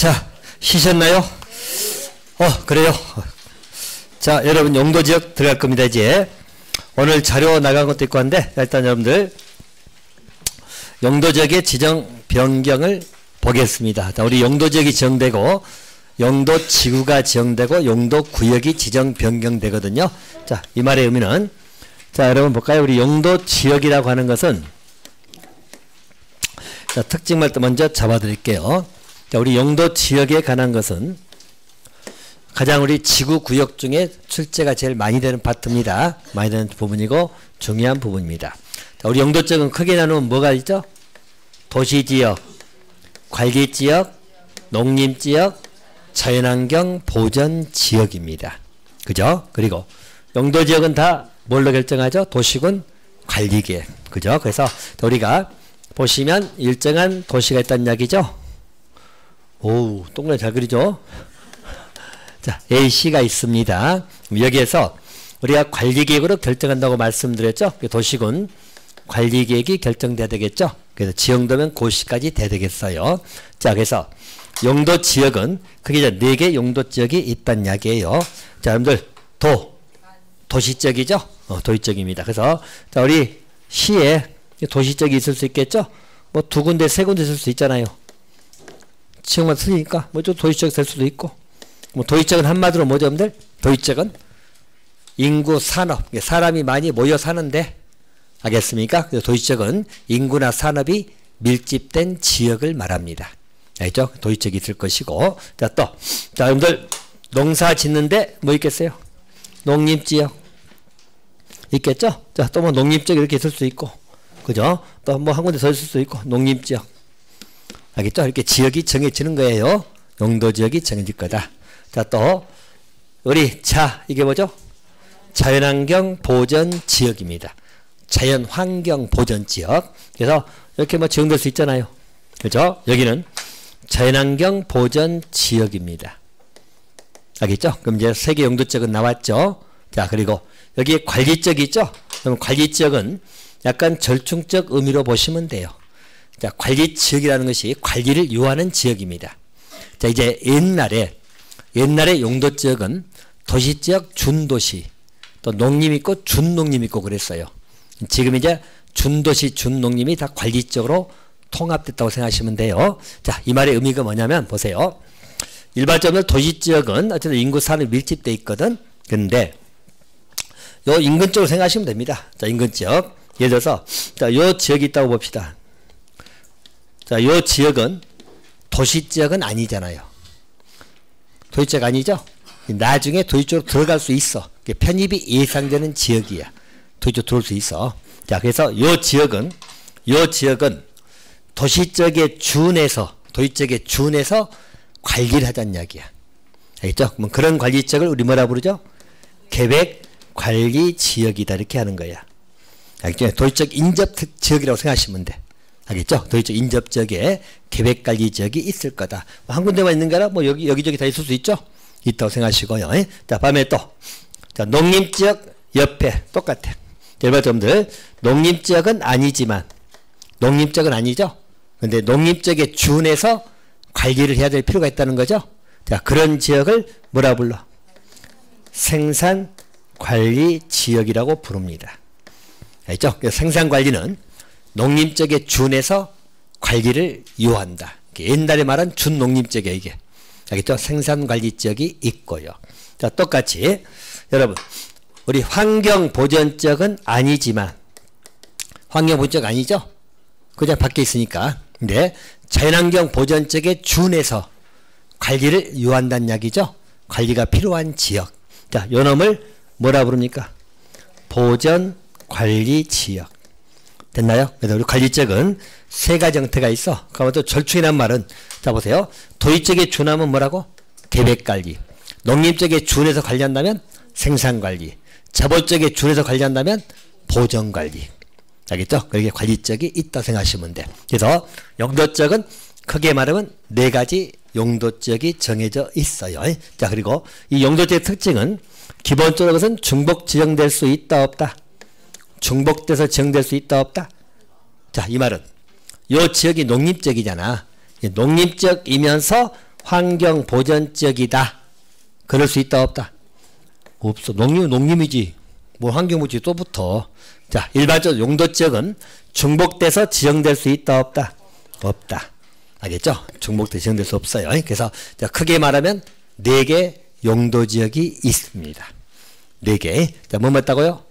자, 쉬셨나요? 그래요. 자, 여러분 용도지역 들어갈 겁니다. 이제 오늘 자료 나간 것도 있고 한데 일단 여러분들 용도지역의 지정 변경을 보겠습니다. 자, 우리 용도지역이 지정되고 용도지구가 지정되고 용도구역이 지정 변경되거든요. 자, 이 말의 의미는 자, 여러분 볼까요? 우리 용도지역이라고 하는 것은 자, 특징만 또 먼저 잡아드릴게요. 자, 우리 용도지역에 관한 것은 가장 우리 지구구역 중에 출제가 제일 많이 되는 파트입니다. 많이 되는 부분이고 중요한 부분입니다. 자, 우리 용도지역은 크게 나누면 뭐가 있죠? 도시지역, 관리지역, 농림지역, 자연환경 보전지역입니다. 그죠? 그리고 용도지역은 다 뭘로 결정하죠? 도시군 관리계획. 그죠? 그래서 우리가 보시면 일정한 도시가 있다는 이야기죠? 오우, 동그라미 잘 그리죠? 자, A씨가 있습니다. 여기에서 우리가 관리계획으로 결정한다고 말씀드렸죠? 도시군 관리계획이 결정돼야 되겠죠? 그래서 지정되면 고시까지 돼야 되겠어요. 자, 그래서 용도지역은 크게 4개 용도지역이 있다는 이야기예요. 자, 여러분들 도시지역이죠? 도시지역입니다. 그래서 자, 우리 시에 도시지역이 있을 수 있겠죠? 뭐 2군데, 3군데 있을 수 있잖아요. 지역만 틀리니까 뭐 좀 도시지역 될 수도 있고, 뭐 도시지역은 한마디로 뭐죠, 여러분들? 도시지역은 인구, 산업, 사람이 많이 모여 사는데, 알겠습니까? 도시지역은 인구나 산업이 밀집된 지역을 말합니다. 알죠? 도시지역이 있을 것이고, 자, 또, 자, 여러분들 농사 짓는데 뭐 있겠어요? 농림지역 있겠죠? 자, 또 뭐 농림지역 이렇게 있을 수 있고, 그죠? 또 뭐 한 군데 더 있을 수 있고, 농림지역. 알겠죠? 이렇게 지역이 정해지는 거예요. 용도지역이 정해질 거다. 자, 또 우리 이게 뭐죠? 자연환경 보전지역입니다. 자연환경 보전지역. 그래서 이렇게 뭐 지정될 수 있잖아요. 그죠? 여기는 자연환경 보전지역입니다. 알겠죠? 그럼 이제 3개 용도지역은 나왔죠? 자, 그리고 여기 관리지역이 있죠? 그럼 관리지역은 약간 절충적 의미로 보시면 돼요. 자, 관리지역이라는 것이 관리를 요하는 지역입니다. 자, 이제 옛날에 용도지역은 도시지역, 준도시, 또 농림 있고 준농림 있고 그랬어요. 지금 이제 준도시, 준농림이 다 관리지역으로 통합됐다고 생각하시면 돼요. 자, 이 말의 의미가 뭐냐면 보세요. 일반적으로 도시지역은 어쨌든 인구 산업이 밀집되어 있거든. 근데 요 인근 쪽으로 생각하시면 됩니다. 자, 인근지역. 예를 들어서 자, 요 지역이 있다고 봅시다. 자, 요 지역은 도시지역은 아니잖아요. 도시지역 아니죠? 나중에 도시쪽으로 들어갈 수 있어. 편입이 예상되는 지역이야. 도시쪽으로 들어올 수 있어. 자, 그래서 요 지역은 도시지역에 준해서 관리를 하자는 이야기야. 알겠죠? 그럼 그런 관리지역을 우리 뭐라 부르죠? 계획관리지역이다. 이렇게 하는 거야. 알겠죠? 도시적 인접지역이라고 생각하시면 돼. 알겠죠? 도시적 인접지역에 계획관리지역이 있을 거다. 한 군데만 있는 게 아니라 뭐 여기저기 다 있을 수 있죠? 있다고 생각하시고요. 자, 다음에 또. 자, 농림지역 옆에 똑같아. 여러분들, 농림지역은 아니지만, 농림지역은 아니죠? 근데 농림지역에 준해서 관리를 해야 될 필요가 있다는 거죠? 자, 그런 지역을 뭐라 불러? 생산관리지역이라고 부릅니다. 알죠? 생산관리는 농림지역에 준해서 관리를 요한다. 옛날에 말한 준농림지역이에요, 이게. 알겠죠? 생산관리지역이 있고요. 자, 똑같이 여러분, 우리 환경보전지역은 아니지만, 환경보전지역 아니죠? 그냥 밖에 있으니까. 근데 자연환경보전지역에 준해서 관리를 요한다는 이야기죠? 관리가 필요한 지역. 자, 요 놈을 뭐라 부릅니까? 보전관리지역. 됐나요? 그래서 우리 관리지역은 3가지 형태가 있어. 그러면 또 절충이란 말은, 자, 보세요. 도시지역에 준하면 뭐라고? 계획관리. 농림지역에 준해서 관리한다면 생산관리. 자본지역에 준해서 관리한다면 보전관리. 알겠죠? 그렇게 관리지역이 있다 생각하시면 돼. 그래서 용도지역은 크게 말하면 4가지 용도지역이 정해져 있어요. 자, 그리고 이 용도지역의 특징은 기본적으로 그것은 중복 지정될 수 있다 없다? 중복돼서 지정될 수 있다 없다? 자, 이 말은 요 지역이 농림지역이잖아. 농림지역이면서 환경 보전적이다. 그럴 수 있다 없다? 없어. 농림은 농림이지. 뭐 환경부지 또 붙어. 자, 일반적으로 용도적은 중복돼서 지정될 수 있다 없다? 없다. 알겠죠? 중복돼서 지정될 수 없어요. 그래서 자, 크게 말하면 4개 용도지역이 있습니다. 4개. 자, 뭐 맞다고요?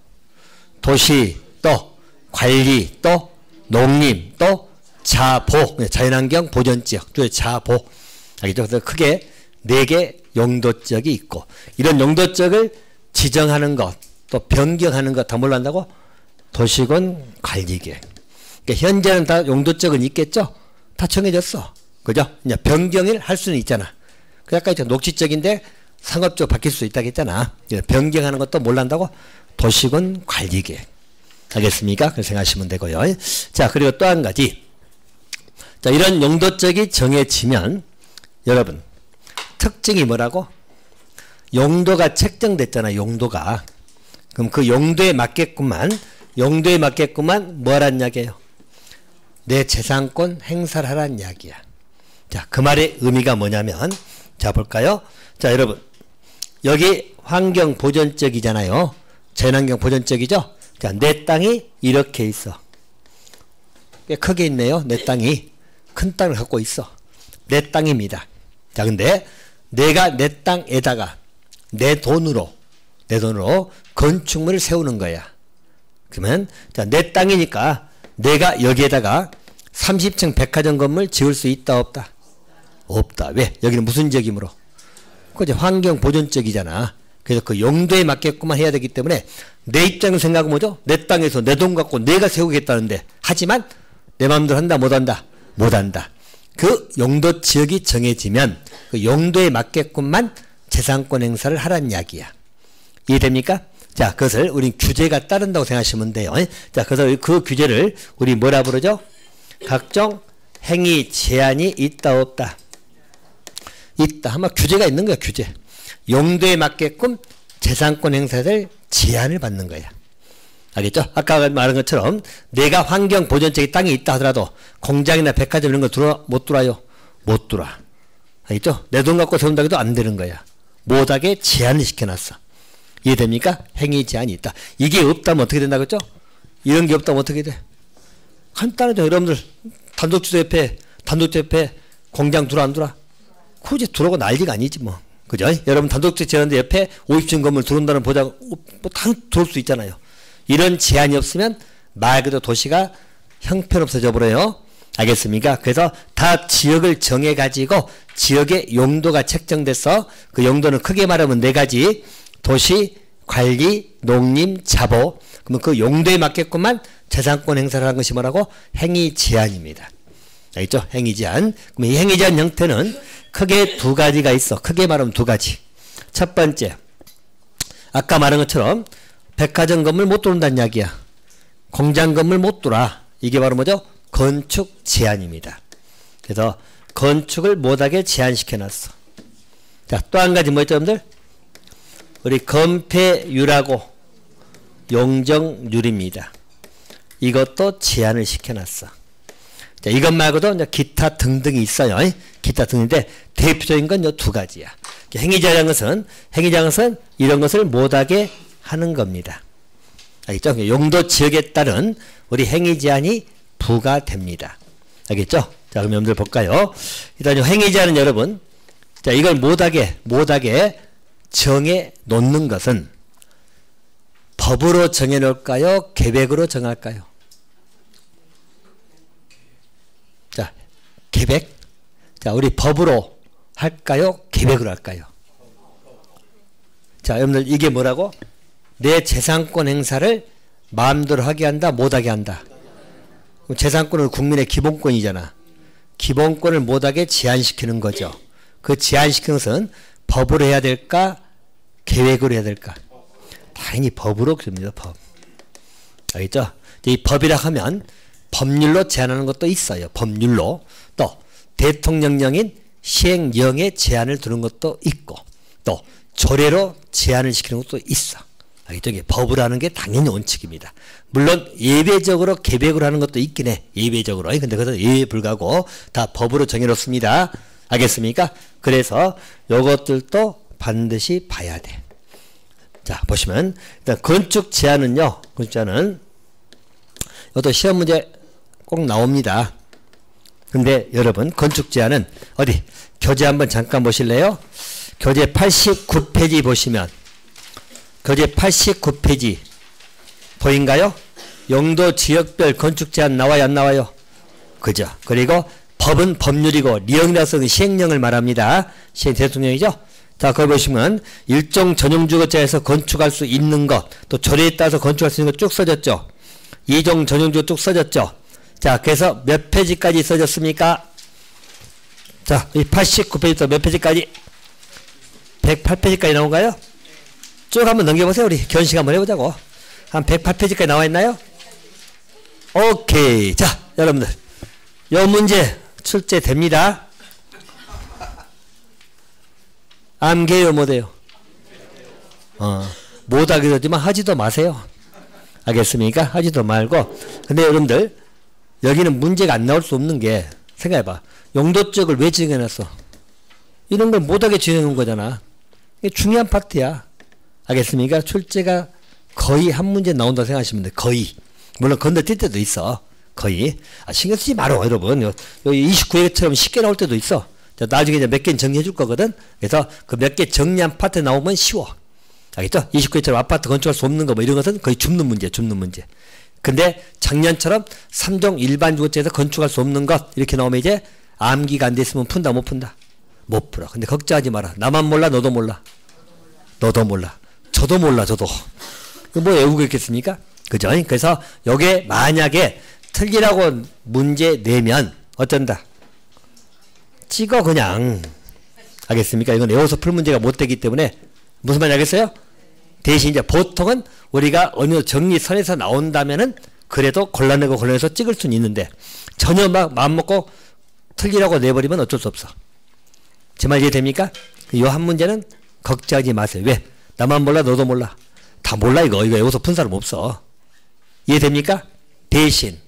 도시, 또 관리, 또 농림, 또 자보, 자연환경 보전지역, 또 자보. 알겠죠? 그래서 크게 4개 용도지역이 있고, 이런 용도지역을 지정하는 것, 또 변경하는 것 다 뭘로 한다고? 도시군 관리계획. 그러니까 현재는 다 용도지역은 있겠죠? 다 정해졌어. 그죠? 이제 변경을 할 수는 있잖아. 그 아까 이제 녹지적인데 상업적으로 바뀔 수 있다고 했잖아. 변경하는 것도 뭘 한다고? 도시군 관리계획. 알겠습니까? 그렇게 생각하시면 되고요. 자, 그리고 또 한 가지. 자, 이런 용도적이 정해지면 여러분 특징이 뭐라고? 용도가 책정됐잖아. 용도가. 그럼 그 용도에 맞게끔만 뭐하란 이야기예요? 내 재산권 행사를 하란 이야기야. 자, 그 말의 의미가 뭐냐면, 자, 볼까요? 자, 여러분 여기 환경 보전적이잖아요. 자연환경 보전적이죠? 자, 내 땅이 이렇게 있어. 꽤 크게 있네요. 내 땅이 큰 땅을 갖고 있어. 내 땅입니다. 자, 근데 내가 내 땅에다가 내 돈으로 건축물을 세우는 거야. 그러면 자, 내 땅이니까 내가 여기에다가 30층 백화점 건물 지을 수 있다 없다? 없다. 왜? 여기는 무슨 지역이므로? 그게 환경 보존적이잖아. 그래서 그 용도에 맞게끔만 해야 되기 때문에 내 입장을 생각하면 뭐죠? 내 땅에서 내 돈 갖고 내가 세우겠다는데, 하지만 내 마음대로 한다 못한다? 못한다. 그 용도 지역이 정해지면 그 용도에 맞게끔만 재산권 행사를 하란 이야기야. 이해됩니까? 자, 그것을 우리 규제가 따른다고 생각하시면 돼요. 자, 그래서 그 규제를 우리 뭐라 부르죠? 각종 행위 제한이 있다 없다? 있다. 아마 규제가 있는 거야. 규제. 용도에 맞게끔 재산권 행사를 제한을 받는 거야. 알겠죠? 아까 말한 것처럼 내가 환경 보존적인 땅이 있다 하더라도 공장이나 백화점 이런 거 못 들어와요? 못 들어와. 알겠죠? 내 돈 갖고 세운다 해도 안 되는 거야. 못하게 제한을 시켜놨어. 이해됩니까? 행위 제한이 있다. 이게 없다면 어떻게 된다고 했죠? 이런 게 없다면 어떻게 돼? 간단하죠. 여러분들 단독주택 옆에 공장 들어와 안 들어와? 굳이 들어오고 난리가 아니지 뭐. 그죠? 여러분 단독주택 지었는데 옆에 50층 건물 들어온다는 보장 다 들어올 수 있잖아요. 이런 제한이 없으면 말 그대로 도시가 형편없어져 버려요. 알겠습니까? 그래서 다 지역을 정해가지고 지역의 용도가 책정돼서 그 용도는 크게 말하면 4가지. 도시, 관리, 농림, 자보. 그러면 그 용도에 맞게끔만 재산권 행사를 하는 것이 뭐라고? 행위 제한입니다. 알겠죠? 행위 제한. 그럼 이 행위 제한 형태는 크게 2가지가 있어. 크게 말하면 2가지. 첫 번째, 아까 말한 것처럼 백화점 건물 못 들어온다는 이야기야. 공장 건물 못 들어와. 이게 바로 뭐죠? 건축 제한입니다. 그래서 건축을 못하게 제한시켜놨어. 자, 또 한 가지 뭐였죠, 여러분들? 우리 건폐율하고 용적률입니다. 이것도 제한을 시켜놨어. 자, 이것 말고도 이제 기타 등등이 있어요. 기타 등인데 대표적인 건 이 2가지야. 행위자라는 것은 이런 것을 못하게 하는 겁니다. 알겠죠? 용도 지역에 따른 우리 행위 제한이 부과됩니다. 알겠죠? 자, 그럼 여러분들 볼까요? 일단 행위 제한은 여러분, 자, 이걸 못하게 정해 놓는 것은 법으로 정해 놓을까요? 계획으로 정할까요? 자, 계획. 자, 우리 법으로 할까요? 계획으로 할까요? 자, 여러분들 이게 뭐라고? 내 재산권 행사를 마음대로 하게 한다, 못하게 한다. 재산권은 국민의 기본권이잖아. 기본권을 못하게 제한시키는 거죠. 그 제한시키는 것은 법으로 해야 될까? 계획으로 해야 될까? 당연히 법으로 그럽니다. 법. 알겠죠? 이 법이라 하면 법률로 제한하는 것도 있어요. 법률로. 또 대통령령인 시행령에 제한을 두는 것도 있고, 또 조례로 제한을 시키는 것도 있어. 알겠죠? 법으로 하는 게 당연히 원칙입니다. 물론 예외적으로 계획으로 하는 것도 있긴 해. 예외적으로. 근데 그것은 예외에 불과하고 다 법으로 정해놓습니다. 알겠습니까? 그래서 요것들도 반드시 봐야 돼. 자, 보시면 일단 건축 제한은요. 건축 제한은 이것도 시험 문제 꼭 나옵니다. 근데 여러분 건축 제한은 어디 교재 한번 잠깐 보실래요? 교재 89페이지 보시면 교재 89페이지 보인가요? 용도 지역별 건축 제한 나와요, 안 나와요? 그죠? 그리고 법은 법률이고 리형이라서는 시행령을 말합니다. 시행 대통령이죠? 자, 거기 보시면 일종 전용주거자에서 건축할 수 있는 것, 또 조례에 따라서 건축할 수 있는 것 쭉 써졌죠? 이종 전용주거 쭉 써졌죠? 자, 그래서 몇 페이지까지 써졌습니까? 자, 이 89페이지부터 몇 페이지까지? 108페이지까지 나온가요? 쭉 한번 넘겨보세요. 우리 견식 한번 해보자고. 한 108페이지까지 나와 있나요? 오케이. 자, 여러분들. 요 문제 출제됩니다. 암개요, 못해요? 못하기도 하지만 하지도 마세요. 알겠습니까? 하지도 말고. 근데 여러분들, 여기는 문제가 안 나올 수 없는 게, 생각해봐. 용도적을 왜 지정해놨어? 이런 걸 못하게 지정해놓은 거잖아. 이게 중요한 파트야. 알겠습니까? 출제가 거의 한 문제 나온다고 생각하시면 돼. 거의. 물론 건너뛸 때도 있어. 거의. 신경 쓰지 마라, 여러분. 여기 29회처럼 쉽게 나올 때도 있어. 자, 나중에 이제 몇 개는 정리해 줄 거거든. 그래서 그 몇 개 정리한 파트 나오면 쉬워. 알겠죠? 29회처럼 아파트 건축할 수 없는 거 뭐 이런 것은 거의 줍는 문제, 줍는 문제. 근데 작년처럼 3종 일반 주거지에서 건축할 수 없는 것 이렇게 나오면 이제 암기가 안 돼 있으면 푼다, 못 푼다? 못 풀어. 근데 걱정하지 마라. 나만 몰라, 너도 몰라. 너도 몰라. 저도 몰라, 저도. 뭐 외우고 있겠습니까? 그죠? 그래서 요게 만약에 틀리라고 문제 내면 어쩐다? 찍어 그냥. 알겠습니까? 이건 외워서 풀 문제가 못 되기 때문에 무슨 말인지 알겠어요? 대신 이제 보통은 우리가 어느 정리선에서 나온다면은 그래도 골라내고 골라내서 찍을 수는 있는데 전혀 막 마음먹고 틀리라고 내버리면 어쩔 수 없어. 제 말 이해됩니까? 요 한 문제는 걱정하지 마세요. 왜? 나만 몰라, 너도 몰라. 다 몰라, 이거 외워서 푼 사람 없어. 이해됩니까? 대신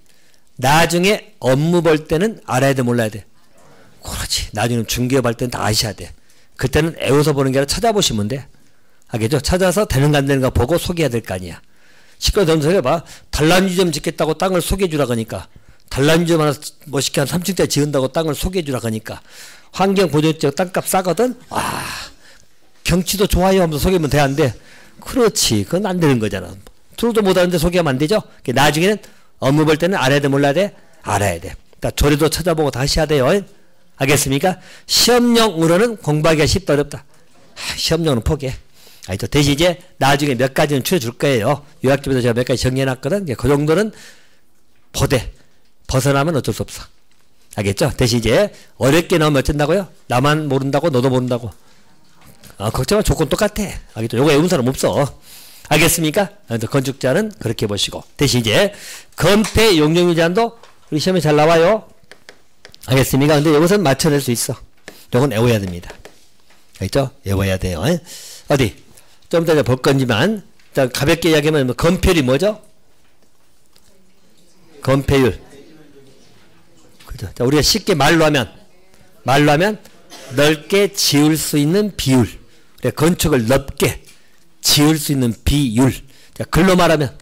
나중에 업무 볼 때는 알아야 돼, 몰라야 돼? 그렇지. 나중에 중개업 할 때는 다 아셔야 돼. 그때는 외워서 보는 게 아니라 찾아보시면 돼. 알겠죠? 찾아서 되는가 안 되는가 보고 소개해야 될 거 아니야. 시끄러워서 해봐. 단란주점 짓겠다고 땅을 소개해주라 그러니까. 단란주점 하나 멋있게 한 3층대 지은다고 땅을 소개해주라 그러니까. 환경보존지역 땅값 싸거든? 와, 경치도 좋아요 하면서 소개하면 돼, 안 돼? 그렇지. 그건 안 되는 거잖아. 들어도 못하는데 소개하면 안 되죠? 나중에는 업무 볼 때는 알아야 돼, 몰라야 돼? 알아야 돼. 그러니까 조례도 찾아보고 다시 해야 돼요. 알겠습니까? 시험용으로는 공부하기가 쉽다, 어렵다? 시험용은 포기해. 알죠? 대신 이제 나중에 몇 가지는 추려줄 거예요. 요약집에서 제가 몇 가지 정리해놨거든. 그 정도는 보되 벗어나면 어쩔 수 없어. 알겠죠? 대신 이제 어렵게 나오면 어쩐다고요? 나만 모른다고 너도 모른다고. 걱정할 조건 똑같아. 알겠죠? 요거 외운 사람 없어. 알겠습니까? 건축자는 그렇게 보시고. 대신 이제 건폐 용적률 제한도 우리 시험에 잘 나와요. 알겠습니까? 근데 이것은 맞춰낼 수 있어. 요건 외워야 됩니다. 알겠죠? 외워야 돼요. 어디? 좀 이따 볼 건지만, 일단 가볍게 이야기하면 건폐율이 뭐죠? 건폐율. 그죠? 자, 우리가 쉽게 말로 하면 넓게 지을 수 있는 비율. 건축을 넓게 지을 수 있는 비율. 자, 글로 말하면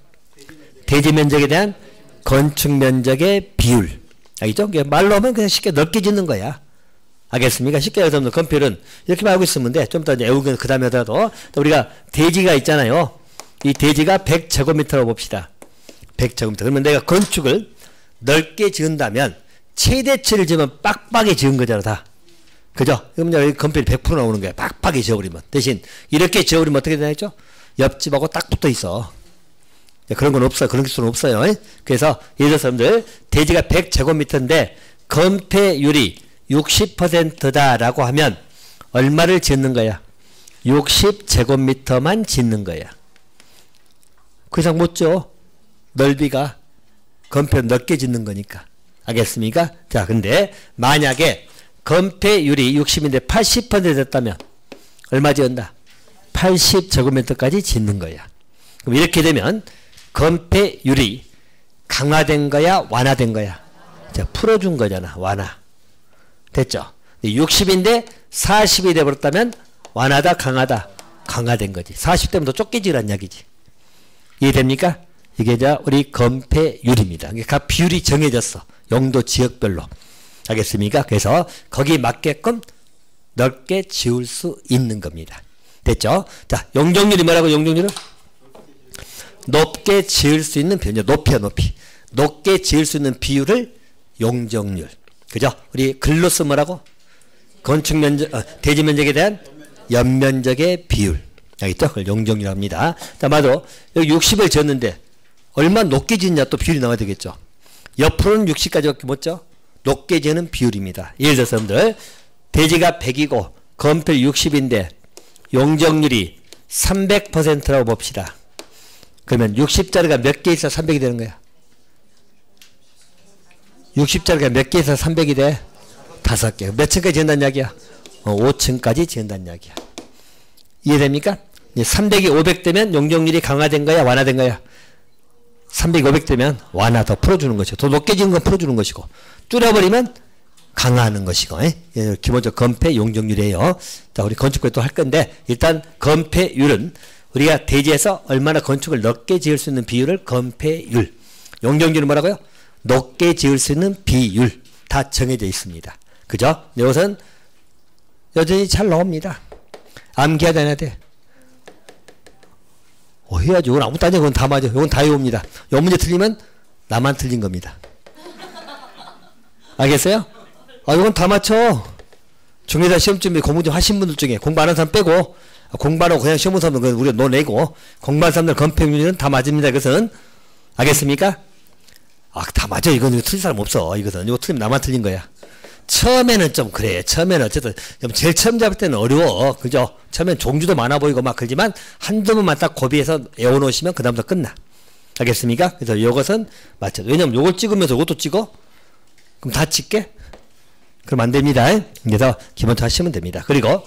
대지 면적에 대한 건축 면적의 비율. 알겠죠? 말로 하면 그냥 쉽게 넓게 짓는 거야. 알겠습니까? 쉽게 해서 건폐율은 이렇게 알고 있으면 돼. 좀 더 이제 외우고 그 다음에 하더라도 우리가 대지가 있잖아요. 이 대지가 100제곱미터라고 봅시다. 100제곱미터. 그러면 내가 건축을 넓게 지은다면 최대치를 지으면 빡빡이 지은 거잖아, 다. 그죠? 그러면 여기 건폐율이 100% 나오는 거야. 빡빡이 지어버리면. 대신 이렇게 지어버리면 어떻게 되나 했죠? 옆집하고 딱 붙어 있어. 그런 건 없어요. 그런 기술은 없어요. 그래서 예를 들어서 여러분들 대지가 100제곱미터인데 건폐율이 60%다라고 하면 얼마를 짓는 거야? 60제곱미터만 짓는 거야. 그 이상 못 줘. 넓이가 건폐율 넓게 짓는 거니까. 알겠습니까? 자, 근데 만약에 건폐율이 60인데 80% 됐다면 얼마 지은다? 80제곱미터까지 짓는 거야. 그럼 이렇게 되면 건폐율이 강화된 거야, 완화된 거야? 자, 풀어준 거잖아, 완화. 됐죠? 60인데 40이 돼버렸다면 완하다, 강하다, 강화된 거지. 40대면 더 쫓기지란 이야기지. 이해됩니까? 이게 이제 우리 건폐율입니다. 각 비율이 정해졌어. 용도 지역별로. 알겠습니까? 그래서 거기에 맞게끔 넓게 지을 수 있는 겁니다. 됐죠? 자, 용적률이 뭐라고? 용적률은? 높게 지을 수 있는 비율. 높이야, 높이. 높게 지을 수 있는 비율을 용적률. 그죠? 우리 글로써 뭐라고? 건축 면적, 대지 면적에 대한 연면적의 비율. 알겠죠? 그걸 용적률 합니다. 자, 맞아. 여기 60을 지었는데, 얼마 높게 짓냐 또 비율이 나와야 되겠죠. 옆으로는 60까지밖에 못 져. 높게 지는 비율입니다. 예를 들어서 여러분들, 대지가 100이고, 건폐 60인데, 용적률이 300%라고 봅시다. 그러면 60짜리가 몇 개 있어 300이 되는 거야? 60짜리가 몇 개 있어 300이 돼? 5개. 몇 층까지 지은다는 이야기야? 5층까지 지은다는 이야기야. 이해됩니까? 300이 500 되면 용적률이 강화된 거야? 완화된 거야? 300이 500 되면 완화 더 풀어주는 것이고, 더 높게 지은 건 풀어주는 것이고, 줄여버리면 강화하는 것이고, 기본적 건폐 용적률이에요. 자, 우리 건축을 또 할 건데, 일단 건폐율은 우리가 대지에서 얼마나 건축을 넓게 지을 수 있는 비율을 건폐율. 용적률은 뭐라고요? 높게 지을 수 있는 비율. 다 정해져 있습니다. 그죠? 이것은 여전히 잘 나옵니다. 암기하지 않아야 돼. 해야지. 이건 아무것도 아니야. 이건 다 맞아. 이건 다 외웁니다. 이 문제 틀리면 나만 틀린 겁니다. 알겠어요? 이건 다 맞춰. 중개사 시험 준비 공부 좀 하신 분들 중에 공부 안 하는 사람 빼고, 공부하고 그냥 시험 본 사람은 우리가 노내고, 공부한 사람들 건폐율은 다 맞습니다. 이것은. 알겠습니까? 다 맞아. 이건 틀린 사람 없어. 이것은. 이거 틀리면 나만 틀린 거야. 처음에는 좀 그래. 처음에는 어쨌든 제일 처음 잡을 때는 어려워. 그죠? 처음엔 종류도 많아 보이고 막 그러지만 한두 번만 딱 고비해서 외워놓으시면 그 다음부터 끝나. 알겠습니까? 그래서 이것은 맞죠. 왜냐면 이걸 찍으면서 이것도 찍어? 그럼 다 찍게? 그럼 안 됩니다. 그래서 기본적으로 하시면 됩니다. 그리고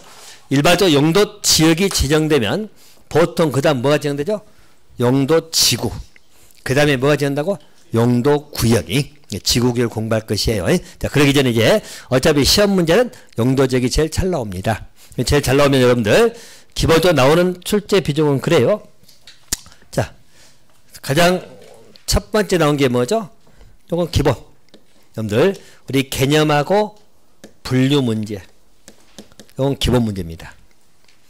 일반적으로 용도 지역이 지정되면 보통 그 다음 뭐가 지정되죠? 용도 지구. 그 다음에 뭐가 지정된다고? 용도 구역이. 지구구역을 공부할 것이에요. 자, 그러기 전에 이제 어차피 시험 문제는 용도 지역이 제일 잘 나옵니다. 제일 잘 나오면 여러분들 기본적으로 나오는 출제 비중은 그래요. 자, 가장 첫 번째 나온 게 뭐죠? 이건 기본. 여러분들 우리 개념하고 분류 문제. 이건 기본 문제입니다.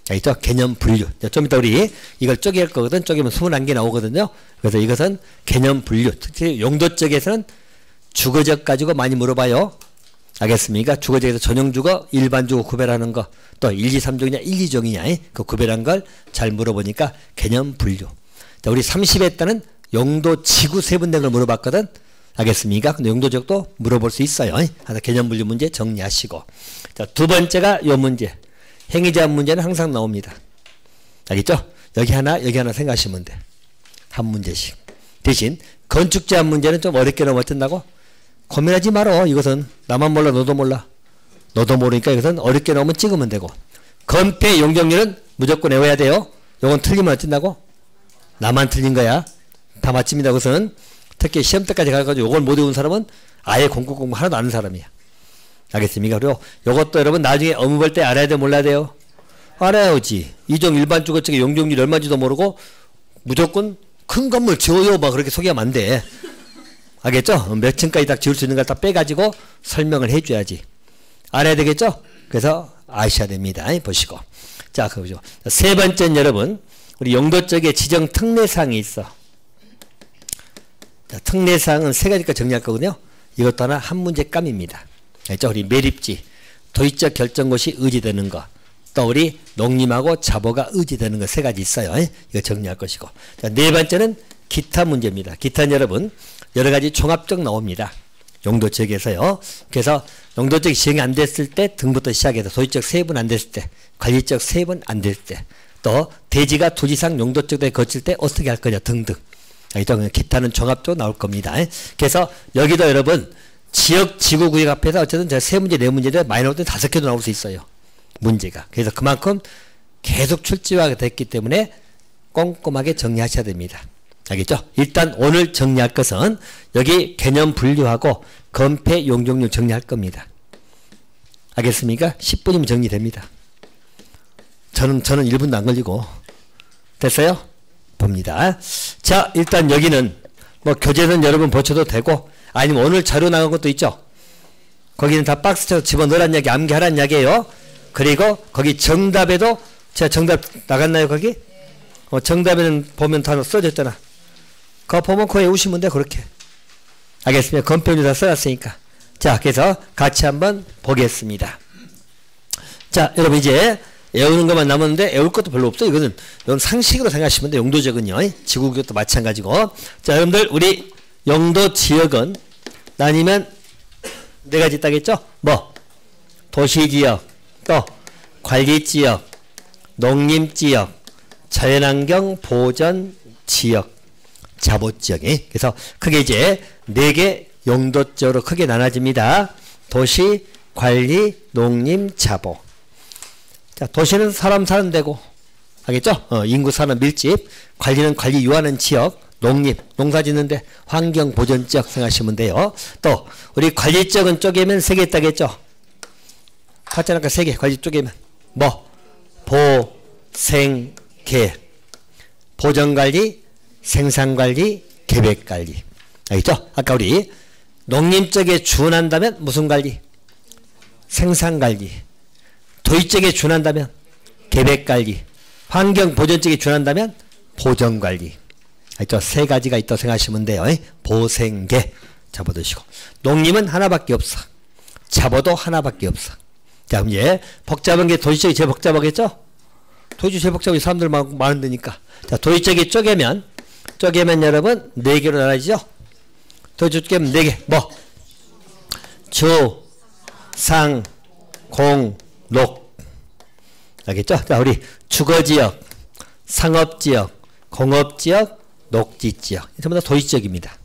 알겠죠? 개념 분류. 좀 이따 우리 이걸 쪼개할 거거든. 쪼개면 21개 나오거든요. 그래서 이것은 개념 분류. 특히 용도 쪽에서는 주거적 가지고 많이 물어봐요. 알겠습니까? 주거적에서 전용 주거, 일반 주거 구별하는 거, 또 1, 2, 3종이냐, 1, 2종이냐, 그 구별한 걸 잘 물어보니까 개념 분류. 자, 우리 30회 때는 용도 지구 세분된 걸 물어봤거든. 알겠습니까? 근데 용도 지역도 물어볼 수 있어요. 하나 개념 분류 문제 정리하시고. 자, 두 번째가 요 문제. 행위제한 문제는 항상 나옵니다. 알겠죠? 여기 하나 생각하시면 돼. 한 문제씩. 대신 건축제한 문제는 좀 어렵게 넘어진다고? 고민하지 말어. 이것은 나만 몰라 너도 몰라. 너도 모르니까 이것은 어렵게 나오면 찍으면 되고. 건폐 용적률은 무조건 외워야 돼요. 이건 틀리면 어쩐다고? 나만 틀린 거야. 다 맞습니다. 그것은 특히 시험 때까지 가가지고 이걸 못 외운 사람은 아예 공부 하나도 안 하는 사람이야. 알겠습니까? 그리고 이것도 여러분 나중에 업무 볼 때 알아야 돼 몰라야 돼요? 알아야지. 이종 일반 주거책의 용적률이 얼마인지도 모르고 무조건 큰 건물 지어요 막 그렇게 소개하면 안 돼. 알겠죠? 몇 층까지 딱 지을 수 있는 걸 다 빼가지고 설명을 해줘야지. 알아야 되겠죠? 그래서 아셔야 됩니다. 보시고. 자, 그거죠. 세 번째는 여러분, 우리 용도 쪽에 지정 특례사항이 있어. 자, 특례사항은 세 가지까지 정리할 거거든요. 이것도 하나 한 문제감입니다. 알겠죠? 우리 매립지, 도의적 결정것이 의지되는 것, 또 우리 농림하고 자보가 의지되는 것 세 가지 있어요. 이거 정리할 것이고. 자, 네 번째는 기타 문제입니다. 기타는 여러분 여러 가지 종합적 나옵니다. 용도 지역에서요. 그래서 용도 지역이 지정이 안 됐을 때 등부터 시작해서 도의적 세분 안 됐을 때, 관리적 세분 안 됐을 때, 또 대지가 토지상 용도 지역에 거칠 때 어떻게 할 거냐 등등. 알겠죠? 기타는 종합적으로 나올 겁니다. 그래서 여기도 여러분 지역 지구구역 앞에서 어쨌든 제가 세 문제 네 문제를 많이 나올 때 5개도 나올 수 있어요. 문제가. 그래서 그만큼 계속 출제가 됐기 때문에 꼼꼼하게 정리하셔야 됩니다. 알겠죠? 일단 오늘 정리할 것은 여기 개념 분류하고 건폐 용적률 정리할 겁니다. 알겠습니까? 10분이면 정리됩니다. 저는 1분도 안 걸리고. 됐어요? 봅니다. 자, 일단 여기는 뭐 교재는 여러분 보셔도 되고, 아니면 오늘 자료 나간 것도 있죠? 거기는 다 박스처럼 집어넣으란 이야기, 암기하란 이야기예요. 그리고 거기 정답에도, 제가 정답 나갔나요, 거기? 정답에는 보면 다 써졌잖아. 그거 보면 그거 외우시면 돼, 그렇게. 알겠습니다. 건편이 다 써놨으니까. 자, 그래서 같이 한번 보겠습니다. 자, 여러분 이제 외우는 것만 남았는데 외울 것도 별로 없어. 이건 상식으로 생각하시면 돼. 용도적은요. 지구교도 마찬가지고. 자, 여러분들 우리 용도 지역은 나뉘면 네 가지 있다겠죠? 뭐? 도시지역, 또 관리지역, 농림지역, 자연환경 보전지역, 자보지역이. 그래서 크게 이제 네 개 용도적으로 크게 나눠집니다. 도시, 관리, 농림, 자보. 자, 도시는 사람 사는 데고, 알겠죠? 인구 사는 밀집. 관리는 관리 유하는 지역. 농림, 농사 짓는데 환경 보전 지역 생각하시면 돼요. 또 우리 관리 지역은 쪼개면 세 개 있다겠죠? 봤잖아, 아까 세 개. 관리 쪼개면 뭐? 보, 생, 계. 보전관리, 생산관리, 계획관리. 알겠죠? 아까 우리 농림 쪽에 준한다면 무슨 관리? 생산관리. 도시 쪽에 준한다면 계획관리. 환경 보전 쪽에 준한다면 보전관리. 알겠죠? 세 가지가 있다고 생각하시면 돼요. 보생계. 잡아두시고. 농림은 하나밖에 없어. 자보도 하나밖에 없어. 자, 그럼 이제 복잡한 게 도시 쪽이 제일 복잡하겠죠? 도시 제일 복잡하게 사람들 많은 데니까. 자, 도시 쪽에 쪼개면 여러분 네 개로 나눠지죠? 도시 쪼개면 네 개. 뭐? 주, 상, 공, 녹. 알겠죠? 자, 우리 주거지역, 상업지역, 공업지역, 녹지지역. 전부 다 도시지역입니다.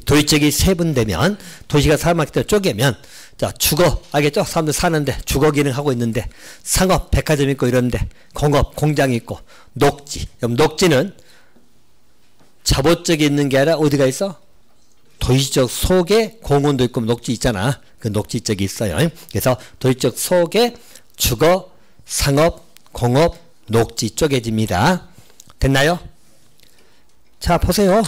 도시지역이 세분되면, 도시가 사람한테 쪼개면, 자, 주거, 알겠죠? 사람들 사는데, 주거 기능 하고 있는데, 상업, 백화점 있고 이런데, 공업, 공장 있고, 녹지. 그럼 녹지는 자보적에 있는 게 아니라 어디가 있어? 도시적 속에 공원도 있고 녹지 있잖아. 그 녹지적이 있어요. 그래서 도시적 속에 주거, 상업, 공업, 녹지 쪼개집니다. 됐나요? 자, 보세요.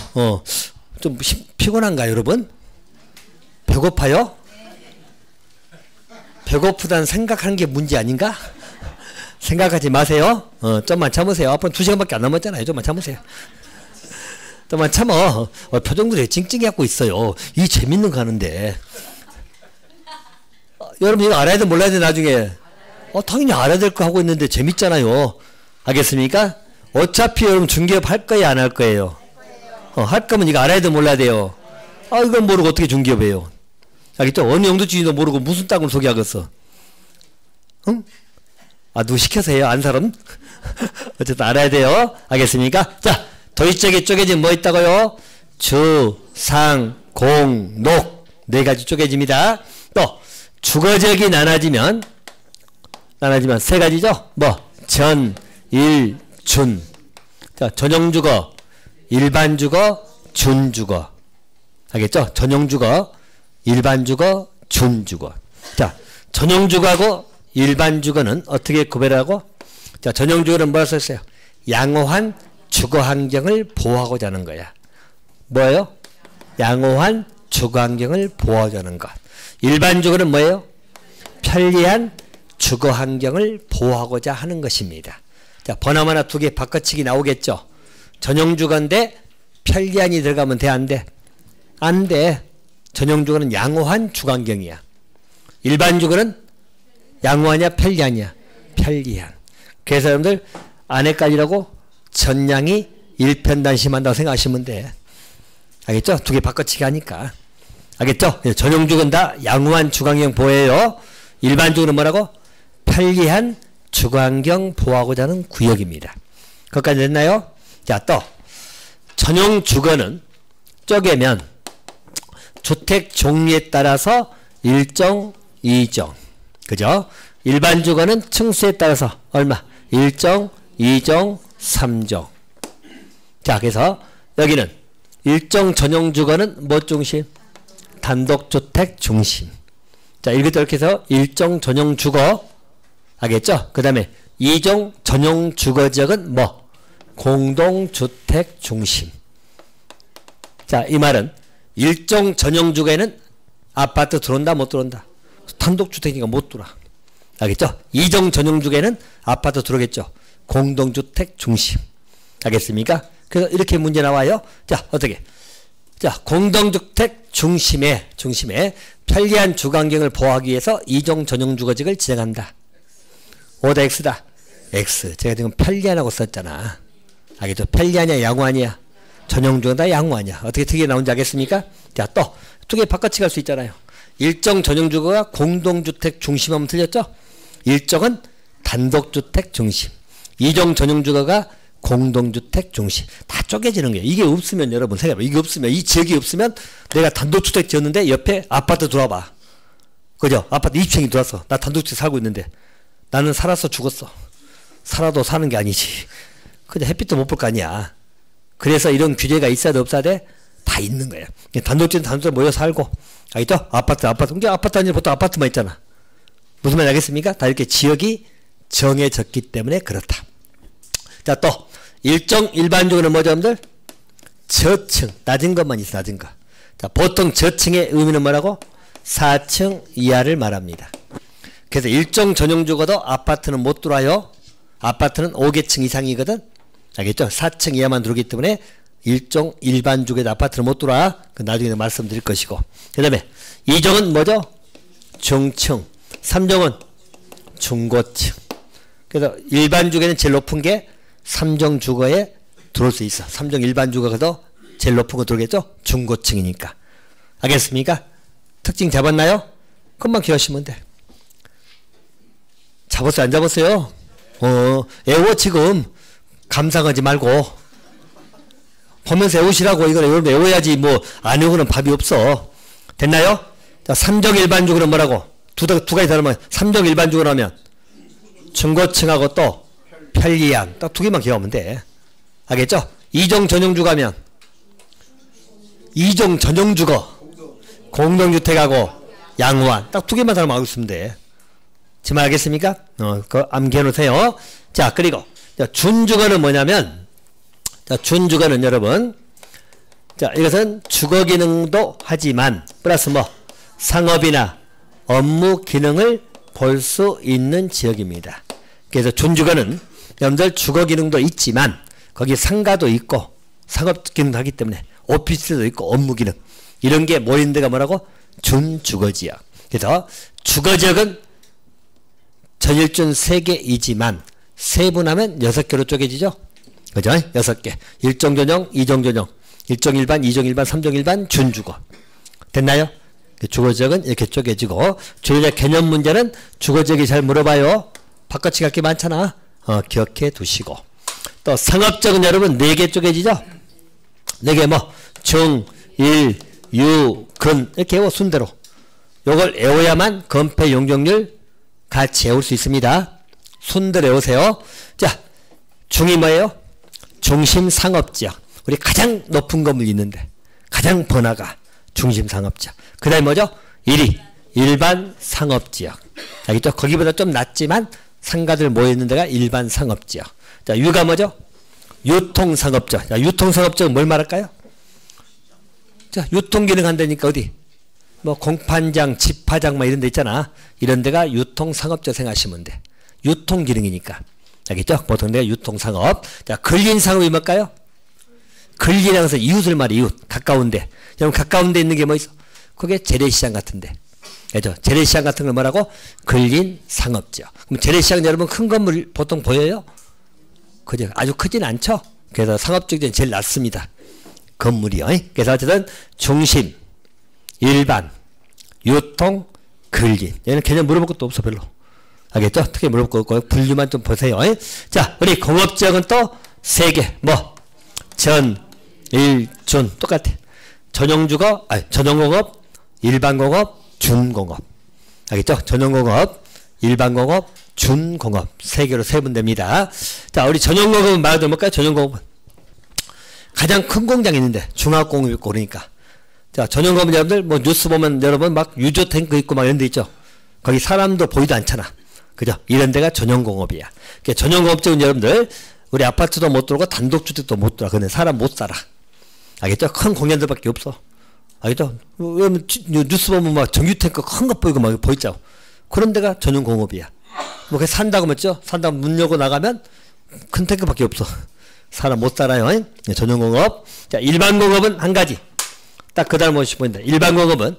좀 피곤한가요, 여러분? 배고파요? 배고프다는 생각하는 게 문제 아닌가? 생각하지 마세요. 좀만 참으세요. 앞으로 2시간밖에 안 남았잖아요. 좀만 참으세요. 좀만 참어. 표정도 되게 찡찡해갖고 있어요. 이 재밌는 거 하는데. 여러분 이거 알아야 돼 몰라야 돼 나중에? 당연히 알아야 될 거 하고 있는데 재밌잖아요. 알겠습니까? 어차피 여러분 중개업 할 거예요 안 할 거예요? 할 거면 이거 알아야 돼 몰라야 돼요? 이건 모르고 어떻게 중개업해요? 알겠죠? 어느 용도주의도 모르고 무슨 땅을 소개하겠어? 응? 누구 시켜서 해요? 안 사람? 어쨌든 알아야 돼요. 알겠습니까? 자, 도시적에 쪼개진 뭐 있다고요? 주, 상, 공, 녹. 네 가지 쪼개집니다. 또 주거지역이 나눠지면 세 가지죠? 뭐? 전, 일, 준. 자, 전용주거, 일반주거, 준주거. 알겠죠? 전용주거, 일반주거, 준주거. 자, 전용주거하고 일반주거는 어떻게 구별하고? 자, 전용주거는 뭐라 썼어요? 양호한 주거환경을 보호하고자 하는 거야. 뭐예요? 양호한 주거환경을 보호하고자 하는 것. 일반주거는 뭐예요? 편리한 주거환경을 보호하고자 하는 것입니다. 자, 번호만 하나 두 개 바꿔치기 나오겠죠? 전용주거인데 편리한이 들어가면 돼, 안 돼? 안 돼. 전용주거는 양호한 주거환경이야. 일반주거는 양호하냐 편리하냐? 편리한. 그래서 여러분들 안에까지라고 전량이 일편단심한다고 생각하시면 돼. 알겠죠? 두 개 바꿔치기 하니까. 알겠죠? 전용주거는 다 양호한 주거환경 보호해요. 일반주거는 뭐라고? 편리한 주거환경 보호하고자 하는 구역입니다. 거기까지 됐나요? 자, 또 전용주거는 쪼개면 주택 종류에 따라서 1종, 2종. 그죠? 일반주거는 층수에 따라서 얼마? 1종, 2종, 3종. 자, 그래서 여기는 일종 전용주거는 뭐 중심? 단독주택 중심. 자, 이렇게 해서 일종 전용 주거. 알겠죠? 그 다음에 이종 전용 주거지역은 뭐? 공동주택 중심. 자, 이 말은 일종 전용 주거에는 아파트 들어온다, 못 들어온다? 단독주택이니까 못 들어와. 알겠죠? 이종 전용 주거에는 아파트 들어오겠죠? 공동주택 중심. 알겠습니까? 그래서 이렇게 문제 나와요. 자, 어떻게? 자, 공동주택 중심에 편리한 주거환경을 보호하기 위해서 이종 전용 주거지역을 지정한다. O다 X다. X. 제가 지금 편리한하고 썼잖아. 알겠죠? 편리하냐 양호하냐? 전용 주거다 양호하냐? 어떻게 특이하게 나온지 알겠습니까? 자, 또 두 개 바꿔치 갈 수 있잖아요. 일종 전용 주거가 공동주택 중심하면 틀렸죠? 일종은 단독주택 중심. 이종 전용 주거가 공동주택 중심. 다 쪼개지는 거예요. 이게 없으면 여러분 생각해봐. 이게 없으면, 이 지역이 없으면 내가 단독주택 지었는데 옆에 아파트 들어와봐. 그죠? 아파트 20층이 들어왔어. 나 단독주택 살고 있는데 나는 살아서 죽었어. 살아도 사는 게 아니지. 근데 햇빛도 못 볼 거 아니야. 그래서 이런 규제가 있어야 돼 없어야 돼? 다 있는 거예요. 단독주택 모여 살고. 알겠죠? 아파트. 근데 아파트 아니라 보통 아파트만 있잖아. 무슨 말인지 알겠습니까? 다 이렇게 지역이 정해졌기 때문에 그렇다. 자, 또 일종 일반적으로는 뭐죠, 여러분들? 저층, 낮은 것만 있어, 낮은 거. 자, 보통 저층의 의미는 뭐라고? 4층 이하를 말합니다. 그래서 일종 전용 주거도 아파트는 못 들어와요. 아파트는 5개층 이상이거든. 알겠죠? 4층 이하만 들어오기 때문에 일종 일반 주거도 아파트는 못 들어와. 그 나중에 말씀드릴 것이고. 그 다음에 2종은 뭐죠? 중층. 3종은 중고층. 그래서 일반 주거는 제일 높은 게 3종 주거에 들어올 수 있어. 3종 일반 주거가 제일 높은 거 들어오겠죠? 중고층이니까. 알겠습니까? 특징 잡았나요? 그것만 기억하시면 돼. 잡았어요? 안 잡았어요? 애워 지금. 감상하지 말고. 보면서 애우시라고. 이거는 여러분 애워야지 뭐 안 애우고는 밥이 없어. 됐나요? 자, 3종 일반 주거는 뭐라고? 두 가지 다르면 3종 일반 주거로 하면 중고층하고 또 편리한. 딱 두 개만 기억하면 돼. 알겠죠? 2종 전용주거 하면 2종 전용주거 공동주택하고 양호한. 딱 두 개만 다르면 알고 있으면 돼. 제 말 알겠습니까? 그거 암기해 놓으세요. 자, 그리고 준주거는 뭐냐면, 자, 준주거는 여러분, 자, 이것은 주거 기능도 하지만 플러스 뭐 상업이나 업무 기능을 볼 수 있는 지역입니다. 그래서 준주거는 여러분들 주거 기능도 있지만 거기 상가도 있고 상업 기능도 하기 때문에 오피스도 있고 업무 기능 이런 게 모인 데가 뭐라고? 준주거 지역. 그래서 주거 지역은 전일준 3개이지만 세분하면 6개로 쪼개지죠. 그죠? 6개. 일종 전용, 이종 전용, 일종 일반, 이종 일반, 3종 일반, 준주거. 됐나요? 주거지역은 이렇게 쪼개지고, 주거지역 개념 문제는 주거지역이 잘 물어봐요. 바꿔치 갈 게 많잖아. 기억해 두시고. 또 상업적은 여러분 4개 쪼개지죠? 4개 뭐 중, 일, 유, 근 이렇게 외워 순대로. 요걸 외워야만 건폐 용적률 같이 외울 수 있습니다. 순대로 외우세요. 자, 중이 뭐예요? 중심 상업지역. 우리 가장 높은 건물 있는데 가장 번화가 중심 상업지역. 그 다음에 뭐죠? 1위 일반 상업지역. 알겠죠? 거기보다 좀 낮지만 상가들 모여있는 데가 일반 상업지역. 자, 유가 뭐죠? 유통상업지역. 자, 유통상업지역은 뭘 말할까요? 자, 유통기능 한다니까 어디? 뭐 공판장, 집화장 막 이런 데 있잖아. 이런 데가 유통상업지역 생각하시면 돼. 유통기능이니까. 알겠죠? 보통 내가 유통상업. 자, 근린상업이 뭘까요? 근린항에서 이웃을 말해, 이웃. 가까운데. 여러분, 가까운데 있는 게 뭐 있어? 그게 재래시장 같은데. 알죠? 재래시장 같은 걸 뭐라고? 근린상업지역. 그럼 재래시장 여러분 큰 건물 보통 보여요? 그죠? 아주 크진 않죠? 그래서 상업지역은 제일 낮습니다. 건물이요. 그래서 어쨌든 중심, 일반, 유통, 근린. 얘는 개념 물어볼 것도 없어, 별로. 알겠죠? 특히 물어볼 거 없고, 분류만 좀 보세요. 자, 우리 공업지역은 또 3개. 뭐, 전, 일, 준. 똑같아. 전용주거, 전용공업, 일반공업, 준공업. 알겠죠? 전용공업, 일반공업, 준공업. 3개로 세분됩니다. 자, 우리 전용공업은 말하자면 뭘까요? 전용공업은. 가장 큰 공장이 있는데, 중화공업 있고 그러니까. 자, 전용공업 여러분들, 뭐 뉴스 보면 여러분 막 유조 탱크 있고 막 이런 데 있죠? 거기 사람도 보이도 않잖아. 그죠? 이런 데가 전용공업이야. 그러니까 전용공업적인 여러분들, 우리 아파트도 못 들어오고 단독주택도 못 들어와. 근데 사람 못 살아. 알겠죠? 큰 공연들밖에 없어. 알겠죠? 뉴스 보면 막 정유탱크 큰 거 보이고 막 보이죠? 그런 데가 전용공업이야. 뭐, 그 산다고 했죠? 산다고 문 열고 나가면 큰 탱크밖에 없어. 사람 못 살아요. 전용공업. 자, 일반공업은 한 가지. 딱 그 다음 보시면 보인다. 일반공업은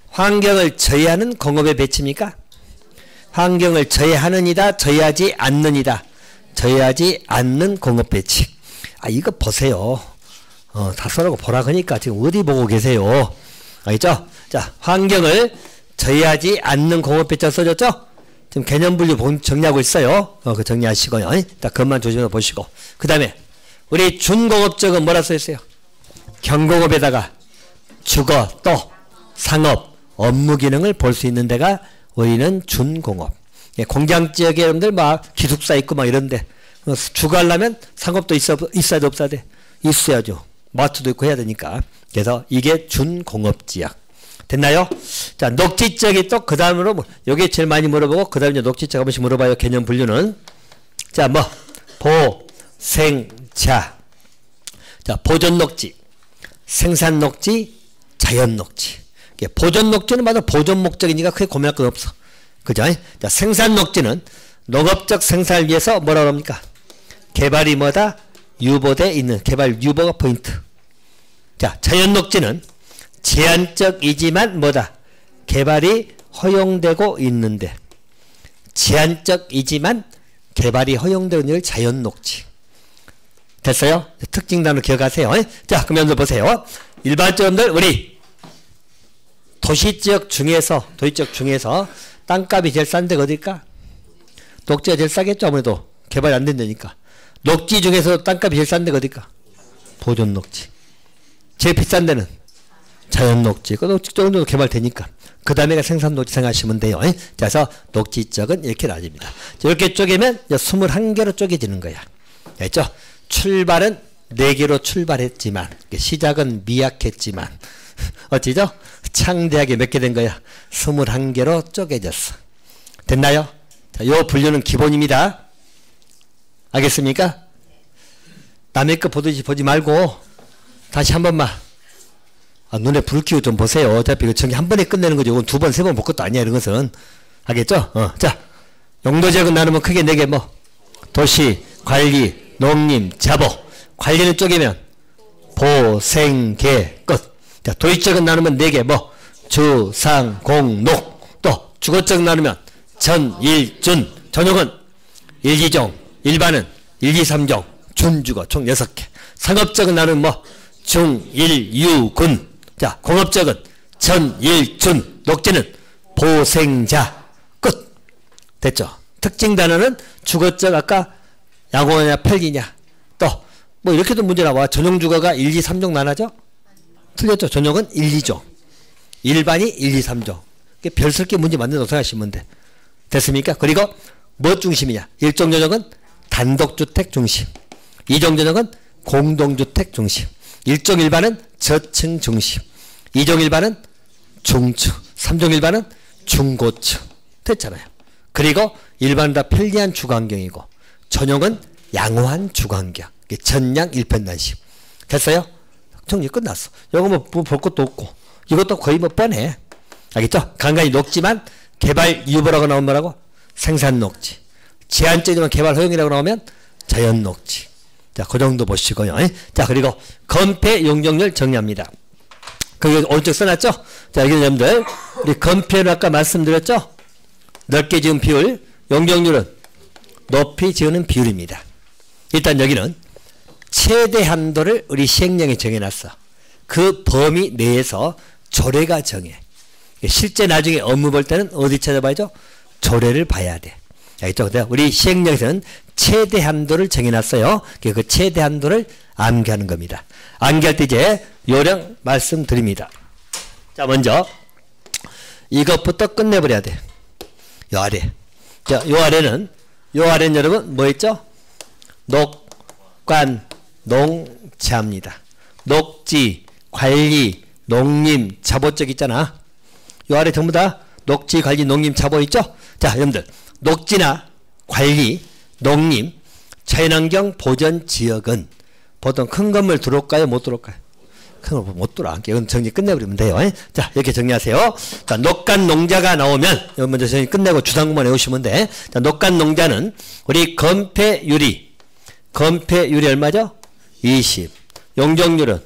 환경을 저해하는 공업의 배치입니까? 환경을 저해하는이다, 저해하지 않는이다. 저해하지 않는 공업 배치. 아, 이거 보세요. 다 써라고 보라 그러니까 지금 어디 보고 계세요? 알겠죠? 자, 환경을 저해하지 않는 공업 배치가 써졌죠? 지금 개념 분류 정리하고 있어요. 그 정리하시고요. 딱 그것만 조심해서 보시고. 그 다음에 우리 준공업적은 뭐라 써있어요? 경공업에다가 주거 또 상업 업무 기능을 볼 수 있는 데가 우리는 준공업. 예, 공장 지역에 여러분들 막 기숙사 있고 막 이런데 주거하려면 상업도 있어야 돼 없어야 돼? 있어야죠. 마트도 있고 해야 되니까. 그래서 이게 준공업 지역. 됐나요? 자, 녹지적이 또 그 다음으로 요게 제일 많이 물어보고 그 다음에 녹지적 한 번씩 물어봐요. 개념 분류는. 자, 뭐 보생자. 자, 보존녹지, 생산녹지, 자연녹지. 보존녹지는 맞아 보존 목적이니까 크게 고민할 건 없어. 그죠? 자, 생산녹지는 농업적 생산을 위해서 뭐라고 합니까? 개발이 뭐다? 유보돼 있는, 개발 유보가 포인트. 자, 자연녹지는 제한적이지만 뭐다? 개발이 허용되고 있는데, 제한적이지만 개발이 허용되고 있는 자연녹지. 됐어요? 특징 단어 기억하세요. 자, 그럼 여러분들 보세요. 일반적으로 우리 도시지역 중에서 땅값이 제일 싼 데가 어딜까? 녹지가 제일 싸겠죠. 아무래도 개발이 안 된다니까. 녹지 중에서 땅값이 제일 싼 데가 어딜까? 보존녹지. 제일 비싼 데는 자연녹지. 그 녹지 정도 개발되니까. 그 다음에가 생산녹지 생각하시면 돼요. 자, 그래서 녹지적은 이렇게 나뉩니다. 이렇게 쪼개면 21개로 쪼개지는 거야. 알겠죠? 출발은 4개로 출발했지만, 시작은 미약했지만, 어찌죠? 창대하게 몇 개 된 거야? 21개로 쪼개졌어. 됐나요? 자, 요 분류는 기본입니다. 알겠습니까? 남의 거 보듯이 보지 말고 다시 한 번만 눈에 불 켜고 좀 보세요. 어차피 이거 정리 한 번에 끝내는 거죠. 이건 2번, 3번 볼 것도 아니야. 이런 것은. 알겠죠? 자, 용도지역은 나누면 크게 4개 뭐? 도시, 관리, 농림, 자보. 관리는 쪼개면 보, 생, 계, 끝. 자, 도시적은 나누면 4개 뭐? 주, 상, 공, 녹. 또 주거적 나누면 전, 일, 준. 전용은 1, 2종, 일반은 1, 2, 3종, 준주거 총 6개. 상업적은 나누면 뭐? 중, 일, 유, 군. 자, 공업적은 전, 일, 준. 녹지는 보생자. 끝. 됐죠? 특징 단어는 주거적 아까 야구하냐 펠기냐. 또 뭐 이렇게도 문제 나와. 전용주거가 1, 2, 3종 나눠져? 틀렸죠? 전용은 1, 2종. 일반이 1, 2, 3종. 별 쓸 게 문제 만든다고 생각하시면 돼. 됐습니까? 그리고 뭐 중심이냐? 1종 전용은 단독주택 중심. 2종 전용은 공동주택 중심. 1종 일반은 저층 중심. 2종 일반은 중층. 3종 일반은 중고층. 됐잖아요. 그리고 일반은 다 편리한 주거환경이고 전용은 양호한 주거환경. 전량 일편단심. 됐어요? 정리 끝났어. 이거 뭐 볼 것도 없고 이것도 거의 뭐 뻔해. 알겠죠? 간간히 녹지만 개발 유보라고 나오면 뭐라고? 생산녹지. 제한적이지만 개발 허용이라고 나오면 자연녹지. 자, 그 정도 보시고요. 자, 그리고 건폐 용적률 정리합니다. 그게 오른쪽 써놨죠? 자, 여기 여러분들 우리 건폐는 아까 말씀드렸죠? 넓게 지은 비율, 용적률은 높이 지으는 비율입니다. 일단 여기는 최대 한도를 우리 시행령에 정해놨어. 그 범위 내에서 조례가 정해. 실제 나중에 업무 볼 때는 어디 찾아봐야죠? 조례를 봐야 돼. 알겠죠? 우리 시행령에서는 최대 한도를 정해놨어요. 그 최대 한도를 암기하는 겁니다. 암기할 때 이제 요령 말씀드립니다. 자, 먼저 이것부터 끝내버려야 돼. 요 아래. 자, 요 아래는 여러분 뭐 있죠? 녹관, 농자입니다. 녹지, 관리, 농림, 자보적 있잖아. 요 아래 전부 다 녹지, 관리, 농림, 자본 있죠? 자, 여러분들. 녹지나 관리, 농림, 자연환경 보전 지역은 보통 큰 건물 들어올까요? 못 들어올까요? 큰 건물 못 들어와. 이건 정리 끝내버리면 돼요. 자, 이렇게 정리하세요. 자, 녹간 농자가 나오면, 여기 먼저 정리 끝내고 주상구만 외우시면 돼. 자, 녹간 농자는 우리 건폐율이 얼마죠? 20. 용적률은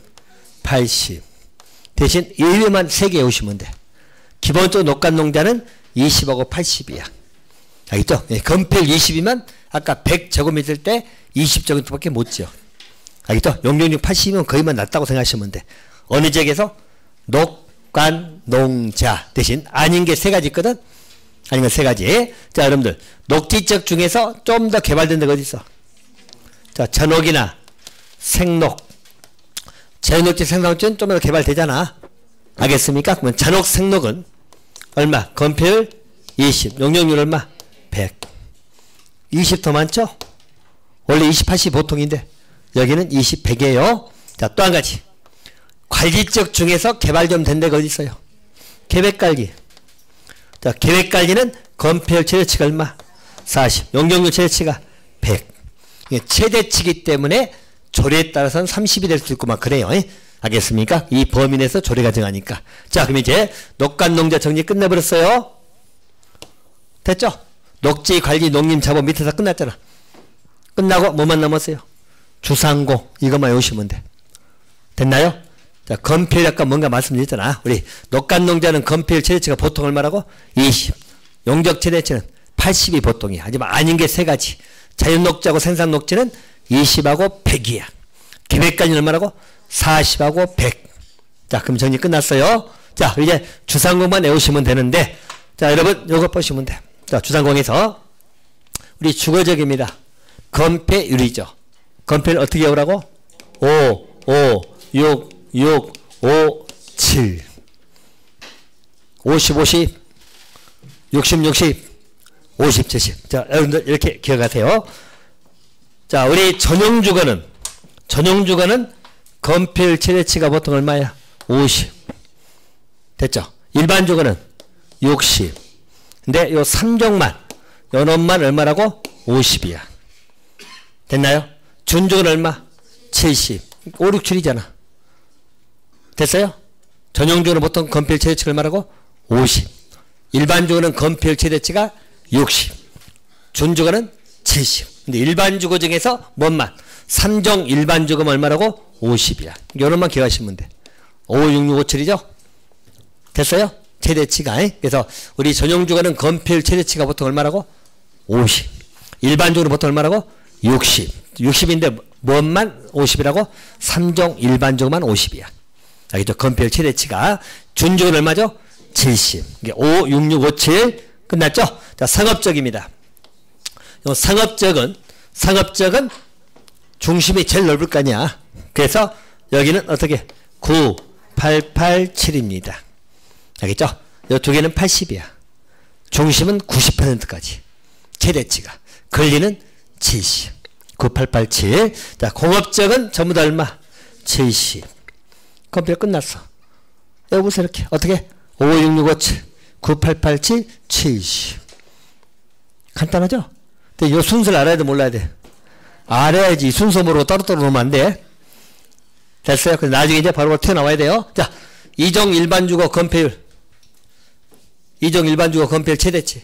80. 대신 1위만 3개 외우시면 돼. 기본적으로 녹간 농자는 20하고 80이야. 알겠죠? 예, 건폐율 20이면 아까 100제곱미터 때 20제곱미터밖에 못 지어. 알겠죠? 용적률 80이면 거의만 낮다고 생각하시면 돼. 어느 지역에서? 녹간 농자 대신 아닌 게 3가지 있거든? 아닌 건 3가지. 자, 여러분들 녹지 지역 중에서 좀 더 개발된 데가 어디 있어? 자, 전옥이나 생녹. 전옥지 생녹지는 좀 더 개발되잖아. 알겠습니까? 그러면 전옥 생녹은 얼마? 건폐율 20. 용적률 얼마? 100. 20 더 많죠? 원래 20, 80 보통인데 여기는 20, 100이에요. 자, 또 한 가지. 관리지역 중에서 개발 좀 된 데가 어디 있어요? 계획관리. 자, 계획관리는 건폐율 최대치가 얼마? 40. 용적률 최대치가 100. 이게 최대치기 때문에 조례에 따라서는 30이 될 수도 있고 막 그래요. 알겠습니까? 이 범위 내에서 조례가 정하니까. 자, 그럼 이제 녹간 농자 정리 끝내버렸어요. 됐죠? 녹지, 관리, 농림, 자본 밑에서 끝났잖아. 끝나고 뭐만 남았어요? 주상공. 이것만 외우시면 돼. 됐나요? 자, 건폐율 아까 뭔가 말씀드렸잖아. 우리 녹간 농자는 건폐율 최대치가 보통 얼마라고? 20. 용적 최대치는 80이 보통이야. 하지만 아닌 게 3가지. 자연녹지하고 생산녹지는 20하고 100이야. 계획관리는 얼마라고? 40하고 100. 자, 그럼 정리 끝났어요. 자, 이제 주상공만 외우시면 되는데, 자, 여러분 요거 보시면 돼. 자, 주상공에서 우리 주거적입니다. 건폐율이죠. 건폐율 어떻게 외우라고? 5, 5, 6, 6, 5, 7. 50, 50, 60, 60, 50, 70. 자, 여러분들 이렇게 기억하세요. 자, 우리 전용주거는 건폐율 최대치가 보통 얼마야? 50. 됐죠? 일반 주거는 60. 근데 요 3종만, 요놈만 얼마라고? 50이야. 됐나요? 준주거는 얼마? 70. 5, 6, 7이잖아. 됐어요? 전용주거는 보통 건폐율 최대치가 얼마라고? 50. 일반 주거는 건폐율 최대치가 60. 준주거는 70. 근데 일반 주거 중에서 뭔만? 3종 일반 주거는 얼마라고? 50이야. 요런만 기억하시면 돼. 5, 6, 6, 5, 7이죠? 됐어요? 최대치가. 그래서 우리 전용주거는 건폐율 최대치가 보통 얼마라고? 50. 일반적으로 보통 얼마라고? 60. 60인데 뭔만 50이라고? 3종 일반적만 50이야. 알겠죠? 건폐율 최대치가. 준주거는 얼마죠? 70. 이게 5, 6, 6, 5, 7 끝났죠? 자, 상업적입니다. 상업적은 중심이 제일 넓을 거 아니야. 그래서 여기는 어떻게? 9, 8, 8, 7입니다. 알겠죠? 이 두 개는 80이야. 중심은 90%까지. 최대치가. 권리는 70. 9, 8, 8, 7. 자, 공업적은 전부 다 얼마? 70. 컴퓨터 끝났어. 여기 보세요. 이렇게. 어떻게? 5, 6, 6, 5, 7. 9, 8, 8, 7, 70. 간단하죠? 근데 이 순서를 알아야 돼, 몰라야 돼? 알아야지. 순서로 따로따로 놓으면 안 돼. 됐어요? 그래서 나중에 이제 바로 튀어나와야 돼요. 자, 2종 일반주거 건폐율. 2종 일반주거 건폐율 최대치.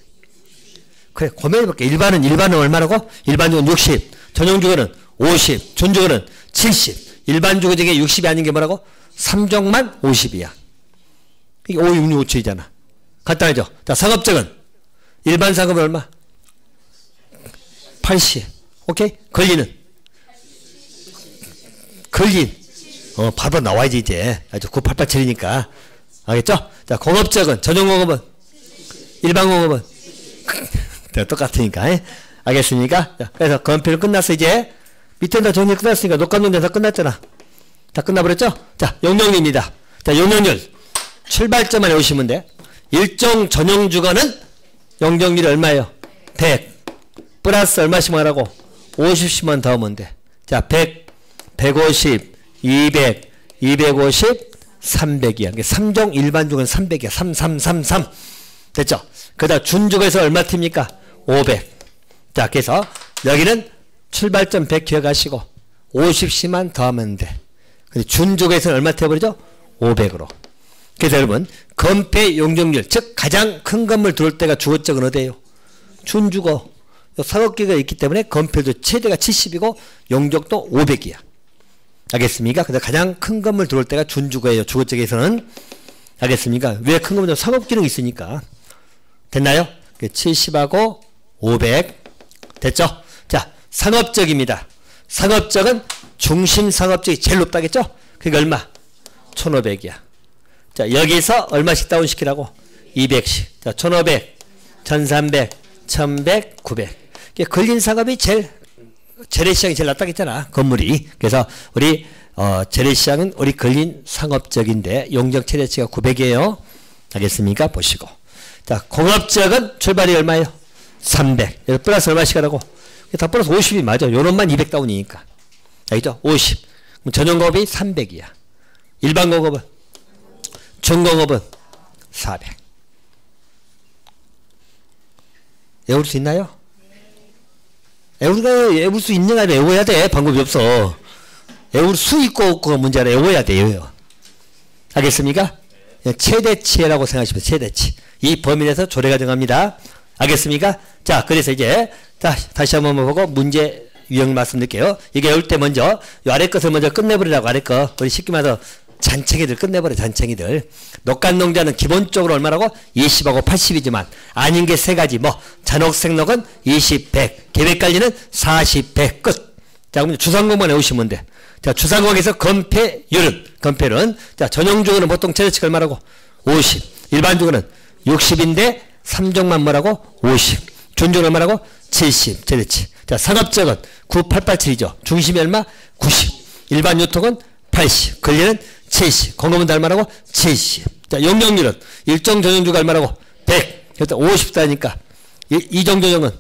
그래, 고민해볼게. 일반은 얼마라고? 일반주거는 60. 전용주거는 50. 준주거는 70. 일반주거 중에 60이 아닌 게 뭐라고? 3종만 50이야. 이게 5, 6, 6, 5, 7이잖아. 간단하죠? 자, 상업적은 일반 상업은 얼마? 80. 오케이? 권리는? 권리. 바로 나와야지, 이제. 아주 9887이니까. 알겠죠? 자, 공업적은, 전용공업은? 일반공업은? 똑같으니까. 알겠습니까? 자, 그래서 건폐율 끝났어, 이제. 밑에 다 정리 끝났으니까, 녹감농자 다 끝났잖아. 다 끝나버렸죠? 자, 용적률입니다. 자, 용적률. 출발점만 외우시면 돼. 일종 전용주거는 용적률이 얼마예요? 100. 플러스 얼마씩 하라고? 50씩만 더하면 돼. 자, 100, 150, 200, 250, 300이야. 3종 일반주거는 300이야. 3, 3, 3, 3. 됐죠? 그다음 준주거에서 얼마 튑니까? 500. 자, 그래서 여기는 출발점 100 기억하시고 50씩만 더하면 돼. 근데 준주거에서는 얼마 태워버리죠? 500으로. 그래서 여러분 건폐 용적률, 즉 가장 큰 건물 들어올 때가 주거적은 어디예요? 준주거. 상업기가 있기 때문에 건폐도 최대가 70이고 용적도 500이야. 알겠습니까? 그래서 가장 큰 건물 들어올 때가 준주거예요. 주거적에서는. 알겠습니까? 왜 큰 건물은 상업기능이 있으니까. 됐나요? 70하고 500. 됐죠? 자, 상업적입니다. 상업적은 중심 상업적이 제일 높다겠죠? 그게 얼마? 1500이야. 자, 여기서 얼마씩 다운시키라고? 200씩. 자, 1500, 1300, 1100, 900. 걸린 상업이 재래시장이 제일 낫다겠잖아. 건물이. 그래서 우리 재래시장은 우리 걸린 상업적인데 용적 최대치가 900이에요. 알겠습니까? 보시고. 자, 공업적은 출발이 얼마예요? 300. 여기 플러스 얼마씩 하라고? 다 플러스 50이 맞아. 요놈만 200 다운이니까. 알겠죠? 50. 그럼 전용공업이 300이야. 일반 공업은? 중공업은 400. 외울 수 있나요? 외울 수 있는 게 아니라 외워야 돼. 방법이 없어. 외울 수 있고 없고가 문제라 외워야 돼요. 알겠습니까? 최대치라고 생각하시면 최대치. 이 범위 내에서 조례가 정합니다. 알겠습니까? 자, 그래서 이제 다시 한번 보고 문제 유형 말씀드릴게요. 이게 외울 때 먼저 이 아래 것을 먼저 끝내버리라고. 아래 거. 우리 쉽게 말해서 잔챙이들 끝내버려. 잔챙이들. 녹간농자는 기본적으로 얼마라고? 20하고 80이지만 아닌 게 세 가지. 뭐 잔혹생록은 20, 100. 계획관리는 40, 100 끝. 자, 그럼 주상공만 외우시면 돼. 자, 주상공에서 건폐율은, 건폐율은, 자, 전용주거는 보통 최대치가 얼마라고? 50. 일반주거는 60인데 3종만 뭐라고? 50. 준주는 얼마라고? 70. 최대치. 자, 상업적은 9887이죠. 중심이 얼마? 90. 일반 유통은 80. 권리는 70. 공급은 얼마라고? 70. 자, 용적률은 일정 전용주가 얼마라고? 100. 그래서 50다니까 이종 전용은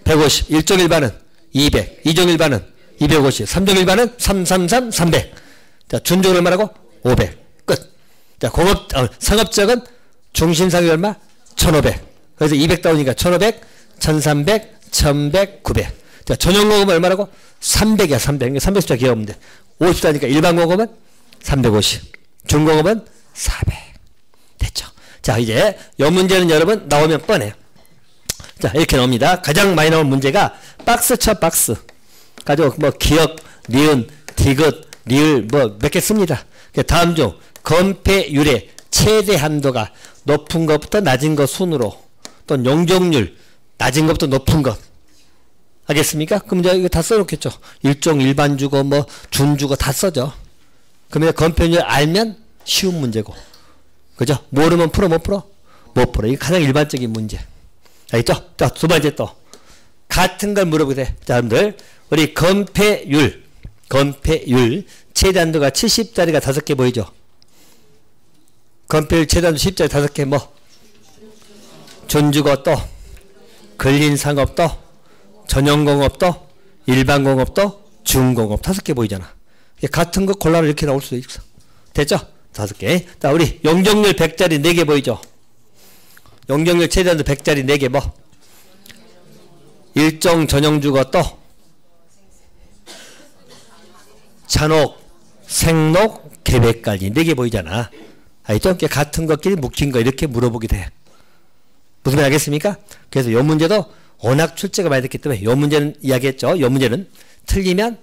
150. 일종 일반은 200. 이종 일반은 250. 3종 일반은 333, 300. 자, 준종은 얼마라고? 500. 끝. 자, 상업적은 중심상이 얼마? 1500. 그래서 200 다우니까 1500, 1300, 1100, 900. 자, 전용공업은 얼마라고? 300이야, 300. 300숫자 기억하면 돼. 50다니까 일반 공업은 350. 중공업은 400. 됐죠? 자, 이제 이 문제는 여러분 나오면 뻔해요. 자, 이렇게 나옵니다. 가장 많이 나온 문제가 박스 쳐, 박스. 가지고 뭐 기억, 니은, 디귿, 리을 뭐 몇 개 씁니다. 다음 중 건폐율의 최대 한도가 높은 것부터 낮은 것 순으로 또 용적률 낮은 것부터 높은 것. 알겠습니까? 그럼 이제 이거 다 써놓겠죠. 일종 일반주거 뭐 준주거 다 써죠. 그러면 건폐율 알면 쉬운 문제고. 그죠? 모르면 풀어 못 풀어? 못 풀어. 이게 가장 일반적인 문제. 알겠죠? 자, 두 번째 또 같은 걸 물어보게 돼. 자, 여러분들 우리 건폐율 최대 한도가 70짜리가 5개 보이죠? 건폐율 최대 한도 10짜리 5개 뭐 준주거 또 걸린 상업도 전용공업도 일반공업도 중공업 5개 보이잖아. 같은 거 골라서 이렇게 나올 수도 있어. 됐죠? 5개. 자, 우리 용적률 100짜리 4개 보이죠? 용적률 최대한도 100짜리 4개 뭐? 일종 전용주거 또 잔혹, 생록, 계획관리 4개 보이잖아. 알죠? 같은 것끼리 묶인 거 이렇게 물어보게 돼. 무슨 말 알겠습니까? 그래서 이 문제도 워낙 출제가 많이 됐기 때문에 이 문제는 이야기했죠. 이 문제는 틀리면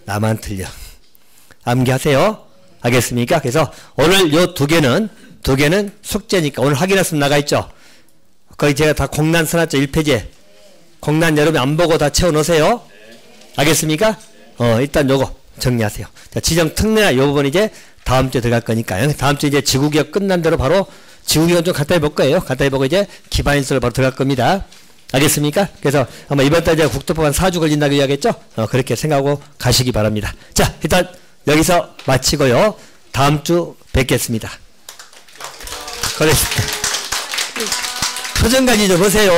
나만 틀려. 암기하세요. 알겠습니까? 그래서 오늘 요 두 개는 숙제니까 오늘 확인했으면 나가 있죠. 거기 제가 다 공란 써놨죠. 1페이지에. 공란 여러분 안 보고 다 채워놓으세요. 알겠습니까? 일단 요거 정리하세요. 자, 지정 특례나 요 부분 이제 다음 주에 들어갈 거니까요. 다음 주에 이제 지구기억 끝난 대로 바로 지구기억은 좀 간단히 볼 거예요. 간단히 보고 이제 기반인수로 바로 들어갈 겁니다. 알겠습니까? 그래서 아마 이번 달 제가 국토법 한 4주 걸린다고 이야기했죠? 그렇게 생각하고 가시기 바랍니다. 자, 일단 여기서 마치고요. 다음 주 뵙겠습니다. 그래. 표정 관리 좀 보세요.